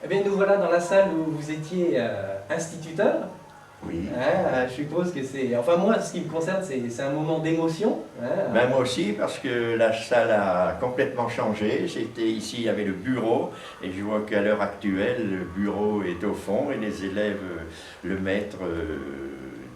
Eh bien, nous voilà dans la salle où vous étiez instituteur. Oui. Hein, je suppose que c'est... Enfin, moi, ce qui me concerne, c'est un moment d'émotion. Hein. Ben, moi aussi, parce que la salle a complètement changé. J'étais ici, il y avait le bureau, et je vois qu'à l'heure actuelle, le bureau est au fond, et les élèves, le maître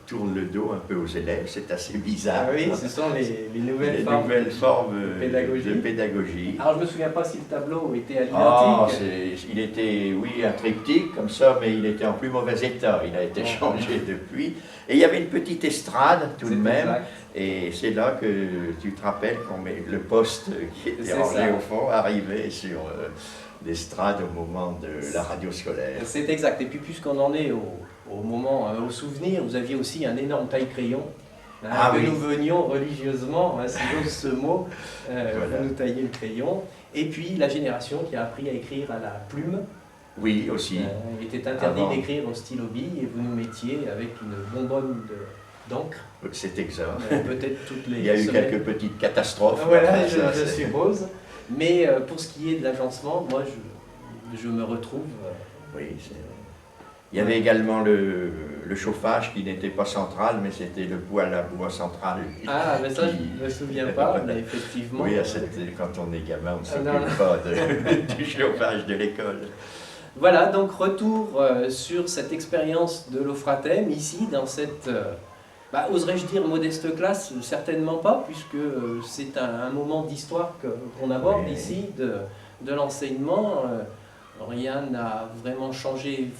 tourne le dos un peu aux élèves. C'est assez bizarre. Ah oui, ce sont les nouvelles formes de pédagogie. Alors, je ne me souviens pas si le tableau était à l'identique. Il était, oui, un triptyque comme ça, mais il était en plus mauvais état. Il a été changé depuis. Et il y avait une petite estrade tout de même. Exact. Et c'est là que tu te rappelles qu'on met le poste qui était rangé au fond, arrivait sur l'estrade au moment de la radio scolaire. C'est exact. Et puis puisqu'on en est au moment, au souvenir, vous aviez aussi un énorme taille-crayon. Que nous venions religieusement, si j'ose ce mot, voilà. Vous nous taillez le crayon. Et puis la génération qui a appris à écrire à la plume. Oui, aussi. Il était interdit d'écrire au stylo bille et vous nous mettiez avec une bonbonne d'encre. C'est exact. Peut-être toutes les Il y a eu quelques petites catastrophes. Voilà, je suppose. Mais pour ce qui est de l'agencement, moi je me retrouve. Oui, c'est... Il y avait également le chauffage qui n'était pas central, mais c'était le poêle à bois central. Ah, mais ça, je ne me souviens pas, mais effectivement. Oui, quand on est gamin, on ne s'occupe pas du chauffage de l'école. Voilà, donc retour sur cette expérience de l'Eau-Fratème, ici, dans cette, oserais-je dire, modeste classe, certainement pas, puisque c'est un moment d'histoire qu'on aborde ici, de l'enseignement. Rien n'a vraiment changé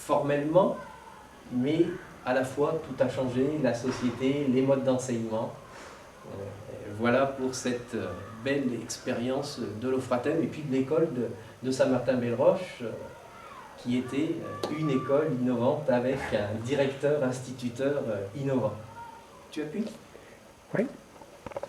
formellement, mais à la fois tout a changé, la société, les modes d'enseignement. Voilà pour cette belle expérience de l'Eau-Fratème et puis de l'école de Saint-Martin-Belle-Roche, qui était une école innovante avec un directeur instituteur innovant. Tu appuies ? Oui.